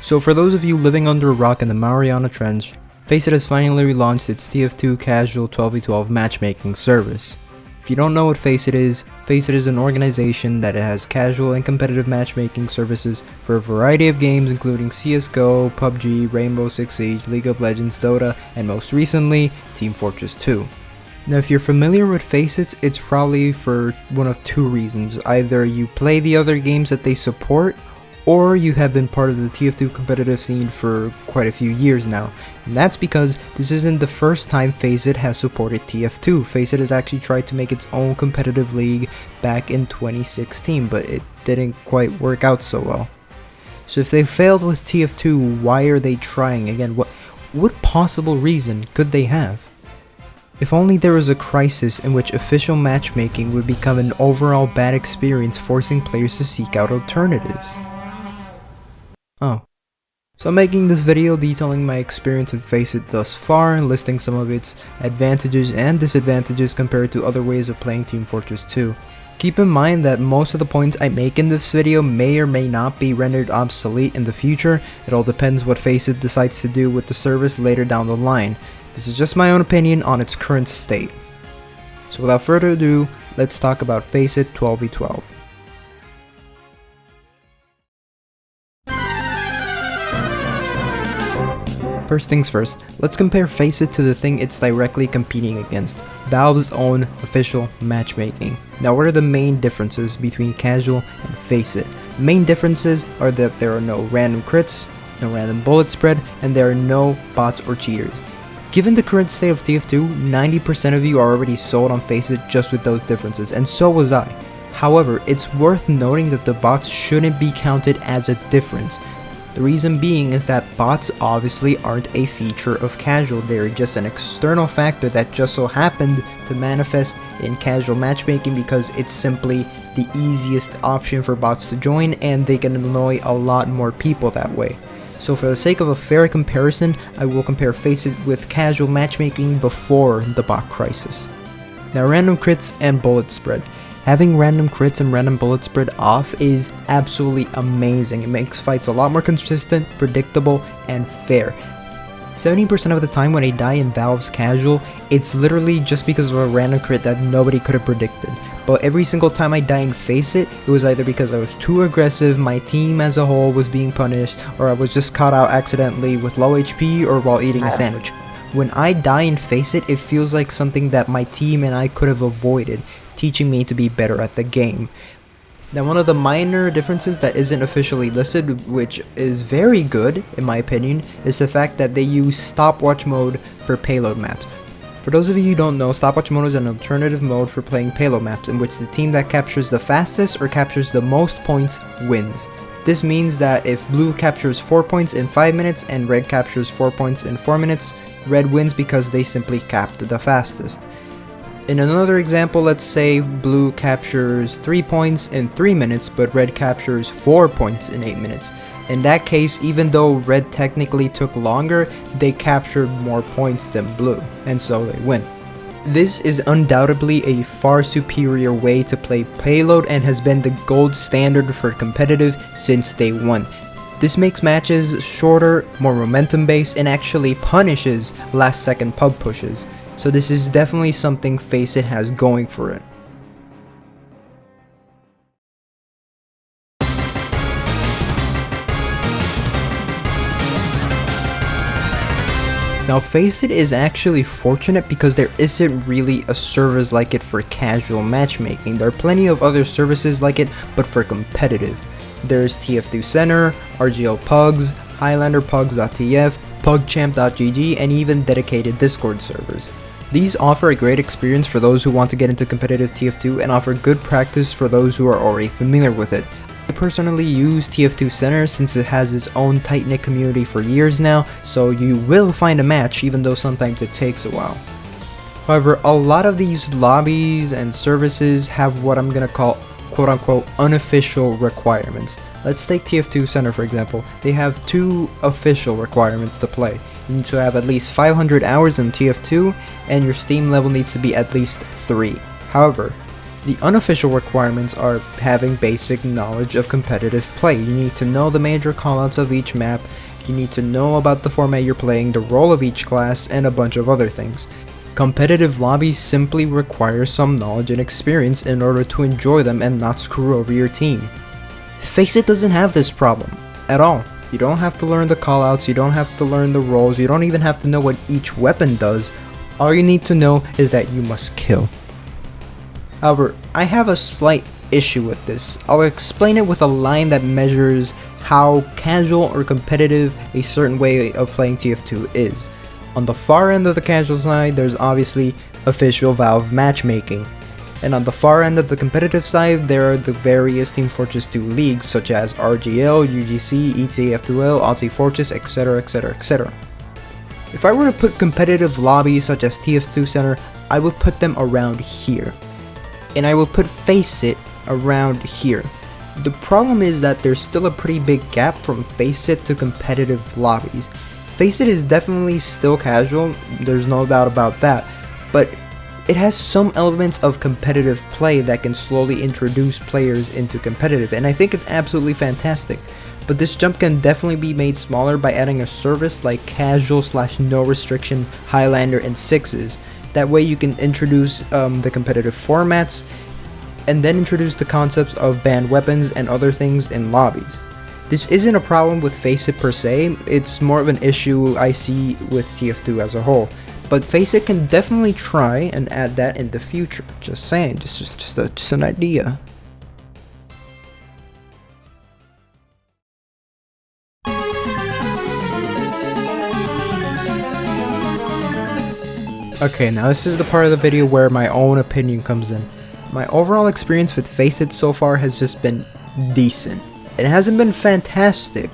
So for those of you living under a rock in the Mariana Trench, FACEIT has finally relaunched its TF2 casual 12v12 matchmaking service. If you don't know what FACEIT is an organization that has casual and competitive matchmaking services for a variety of games including CSGO, PUBG, Rainbow Six Siege, League of Legends, Dota, and most recently, Team Fortress 2. Now if you're familiar with FACEIT, it's probably for one of two reasons. Either you play the other games that they support, or you have been part of the TF2 competitive scene for quite a few years now. And that's because this isn't the first time FACEIT has supported TF2. FACEIT has actually tried to make its own competitive league back in 2016, but it didn't quite work out so well. So if they failed with TF2, why are they trying again? What possible reason could they have? If only there was a crisis in which official matchmaking would become an overall bad experience, forcing players to seek out alternatives. Oh. So I'm making this video detailing my experience with FACEIT thus far, and listing some of its advantages and disadvantages compared to other ways of playing Team Fortress 2. Keep in mind that most of the points I make in this video may or may not be rendered obsolete in the future. It all depends what FACEIT decides to do with the service later down the line. This is just my own opinion on its current state. So without further ado, let's talk about FACEIT 12v12. First things first, let's compare FACEIT to the thing it's directly competing against, Valve's own official matchmaking. Now what are the main differences between casual and FACEIT? The main differences are that there are no random crits, no random bullet spread, and there are no bots or cheaters. Given the current state of TF2, 90% of you are already sold on FACEIT just with those differences, and so was I. However, it's worth noting that the bots shouldn't be counted as a difference. The reason being is that bots obviously aren't a feature of casual, they're just an external factor that just so happened to manifest in casual matchmaking because it's simply the easiest option for bots to join and they can annoy a lot more people that way. So for the sake of a fair comparison, I will compare FACEIT with casual matchmaking before the bot crisis. Now random crits and bullet spread. Having random crits and random bullet spread off is absolutely amazing. It makes fights a lot more consistent, predictable, and fair. 70% of the time when I die in Valve's casual, it's literally just because of a random crit that nobody could have predicted. But every single time I die in FACEIT, it was either because I was too aggressive, my team as a whole was being punished, or I was just caught out accidentally with low HP or while eating a sandwich. When I die in FACEIT, it feels like something that my team and I could have avoided, teaching me to be better at the game. Now one of the minor differences that isn't officially listed, which is very good in my opinion, is the fact that they use stopwatch mode for payload maps. For those of you who don't know, stopwatch mode is an alternative mode for playing payload maps in which the team that captures the fastest or captures the most points wins. This means that if blue captures 4 points in 5 minutes and red captures 4 points in 4 minutes, red wins because they simply capped the fastest. In another example, let's say blue captures 3 points in 3 minutes, but red captures 4 points in 8 minutes. In that case, even though red technically took longer, they captured more points than blue, and so they win. This is undoubtedly a far superior way to play payload and has been the gold standard for competitive since day one. This makes matches shorter, more momentum based, and actually punishes last second pub pushes. So this is definitely something FACEIT has going for it. Now FACEIT is actually fortunate because there isn't really a service like it for casual matchmaking. There are plenty of other services like it, but for competitive. There's TF2 Center, RGL Pugs, HighlanderPugs.tf, PugChamp.gg, and even dedicated Discord servers. These offer a great experience for those who want to get into competitive TF2 and offer good practice for those who are already familiar with it. I personally use TF2 Center since it has its own tight-knit community for years now, so you will find a match even though sometimes it takes a while. However, a lot of these lobbies and services have what I'm gonna call quote-unquote unofficial requirements. Let's take TF2 Center for example. They have 2 official requirements to play. You need to have at least 500 hours in TF2 and your Steam level needs to be at least 3. However, The unofficial requirements are having basic knowledge of competitive play. You need to know the major callouts of each map, you need to know about the format you're playing, the role of each class, and a bunch of other things. Competitive lobbies simply require some knowledge and experience in order to enjoy them and not screw over your team. FACEIT doesn't have this problem at all. You don't have to learn the callouts, you don't have to learn the roles, you don't even have to know what each weapon does. All you need to know is that you must kill. However, I have a slight issue with this. I'll explain it with a line that measures how casual or competitive a certain way of playing TF2 is. On the far end of the casual side, there's obviously official Valve matchmaking. And on the far end of the competitive side, there are the various Team Fortress 2 leagues such as RGL, UGC, ETF2L, Aussie Fortress, etc, etc, etc. If I were to put competitive lobbies such as TF2 Center, I would put them around here. And I will put FACEIT around here. The problem is that there's still a pretty big gap from FACEIT to competitive lobbies. FACEIT is definitely still casual, there's no doubt about that, but it has some elements of competitive play that can slowly introduce players into competitive, and I think it's absolutely fantastic. But this jump can definitely be made smaller by adding a service like casual/no restriction Highlander and Sixes. That way you can introduce the competitive formats and then introduce the concepts of banned weapons and other things in lobbies. This isn't a problem with FACEIT per se, it's more of an issue I see with TF2 as a whole. But FACEIT can definitely try and add that in the future. Just saying, just an idea. Okay, now this is the part of the video where my own opinion comes in. My overall experience with FACEIT so far has just been decent. It hasn't been fantastic,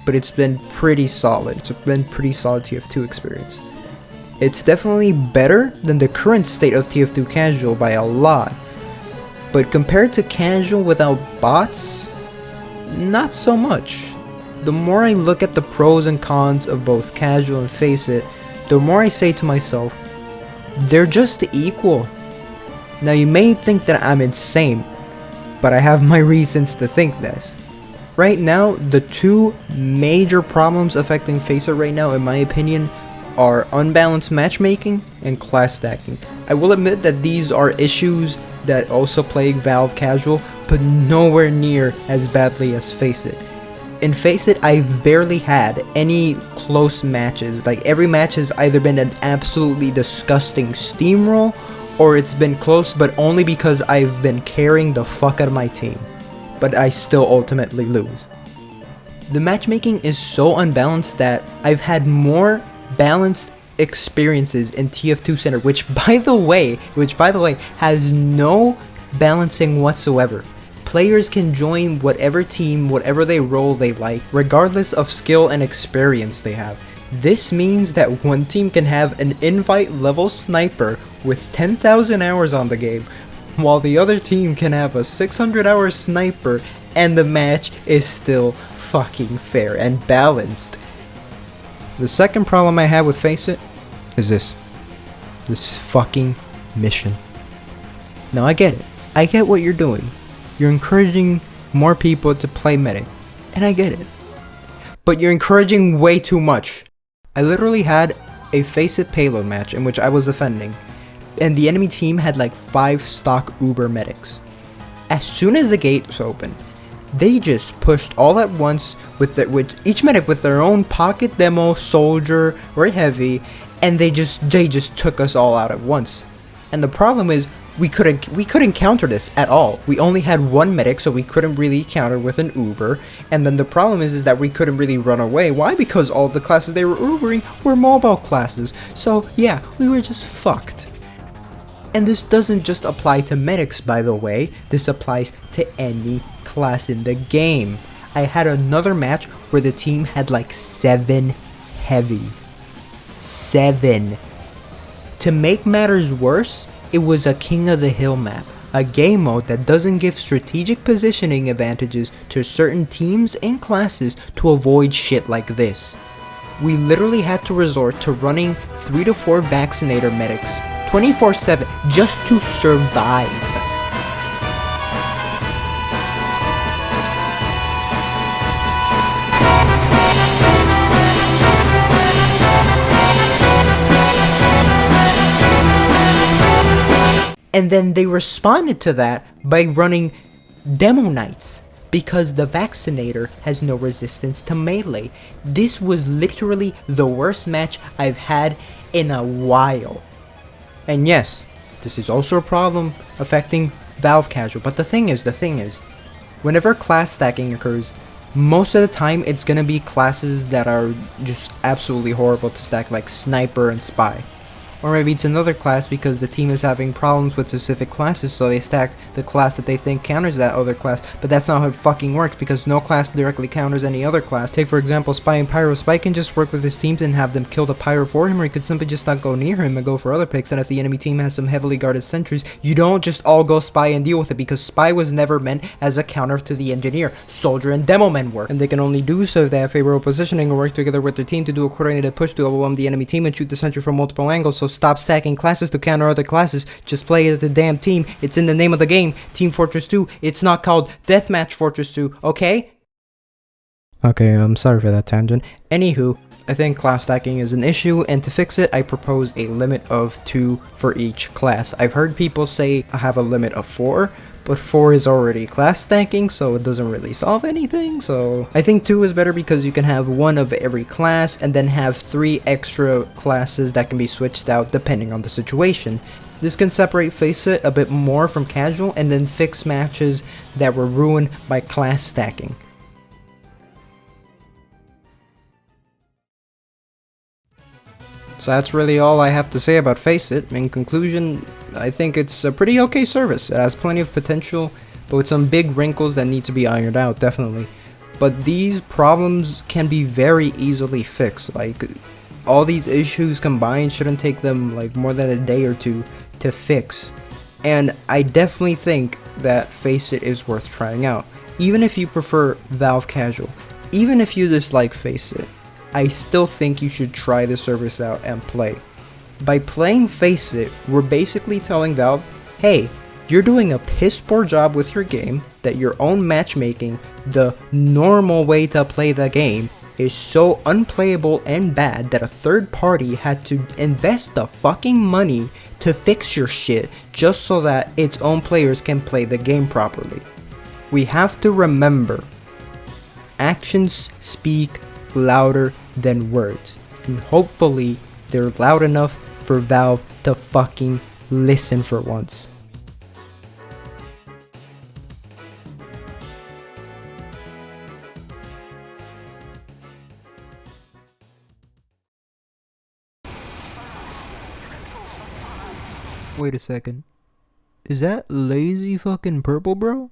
but it's been pretty solid. It's been pretty solid TF2 experience. It's definitely better than the current state of TF2 casual by a lot. But compared to casual without bots, not so much. The more I look at the pros and cons of both casual and FACEIT, the more I say to myself, they're just equal. Now you may think that I'm insane, but I have my reasons to think this. Right now, the two major problems affecting FACEIT right now, in my opinion, are unbalanced matchmaking and class stacking. I will admit that these are issues that also plague Valve casual, but nowhere near as badly as FACEIT. In FACEIT, I've barely had any close matches. Like, every match has either been an absolutely disgusting steamroll, or it's been close, but only because I've been carrying the fuck out of my team. But I still ultimately lose. The matchmaking is so unbalanced that I've had more balanced experiences in TF2 Center, which by the way has no balancing whatsoever. Players can join whatever team, whatever they role they like, regardless of skill and experience they have. This means that one team can have an invite level sniper with 10,000 hours on the game, while the other team can have a 600-hour sniper, and the match is still fucking fair and balanced. The second problem I have with FACEIT is this fucking mission. Now I get it. I get what you're doing. You're encouraging more people to play medic, and I get it. But you're encouraging way too much. I literally had a FACEIT payload match in which I was defending, and the enemy team had like 5 stock Uber medics. As soon as the gates opened, they just pushed all at once with each medic with their own pocket demo, soldier, or heavy, and they just took us all out at once. And the problem is, we couldn't counter this at all. We only had one medic, so we couldn't really counter with an Uber. And then the problem is that we couldn't really run away. Why? Because all the classes they were Ubering were mobile classes. So yeah, we were just fucked. And this doesn't just apply to medics, by the way. This applies to any class in the game. I had another match where the team had like 7 heavies. 7. To make matters worse, it was a King of the Hill map, a game mode that doesn't give strategic positioning advantages to certain teams and classes to avoid shit like this. We literally had to resort to running 3 to 4 vaccinator medics 24/7 just to survive. And then they responded to that by running demo nights because the vaccinator has no resistance to melee. This was literally the worst match I've had in a while. And yes, this is also a problem affecting Valve Casual, but the thing is, whenever class stacking occurs, most of the time it's gonna be classes that are just absolutely horrible to stack, like Sniper and Spy. Or maybe it's another class because the team is having problems with specific classes, so they stack the class that they think counters that other class, but that's not how it fucking works because no class directly counters any other class. Take for example Spy and Pyro. Spy can just work with his teams and have them kill the Pyro for him, or he could simply just not go near him and go for other picks. And if the enemy team has some heavily guarded sentries, you don't just all go Spy and deal with it, because Spy was never meant as a counter to the Engineer. Soldier and Demo Men work, and they can only do so if they have favorable positioning or work together with their team to do a coordinated push to overwhelm the enemy team and shoot the sentry from multiple angles. So stop stacking classes to counter other classes. Just play as the damn team. It's in the name of the game, Team Fortress 2. It's not called Deathmatch Fortress 2, okay? Okay, I'm sorry for that tangent. Anywho, I think class stacking is an issue, and to fix it, I propose a limit of 2 for each class. I've heard people say I have a limit of 4, but 4 is already class stacking, so it doesn't really solve anything. So I think 2 is better because you can have 1 of every class and then have 3 extra classes that can be switched out depending on the situation. This can separate FACEIT a bit more from casual and then fix matches that were ruined by class stacking. So that's really all I have to say about FACEIT. In conclusion, I think it's a pretty okay service. It has plenty of potential, but with some big wrinkles that need to be ironed out, definitely. But these problems can be very easily fixed. Like, all these issues combined shouldn't take them like more than a day or two to fix. And I definitely think that FACEIT is worth trying out. Even if you prefer Valve Casual, even if you dislike FACEIT, I still think you should try the service out and play. By playing FACEIT, we're basically telling Valve, hey, you're doing a piss poor job with your game, that your own matchmaking, the normal way to play the game, is so unplayable and bad that a third party had to invest the fucking money to fix your shit just so that its own players can play the game properly. We have to remember, actions speak louder than words, and hopefully they're loud enough for Valve to fucking listen for once. Wait a second. Is that lazy fucking purple, bro?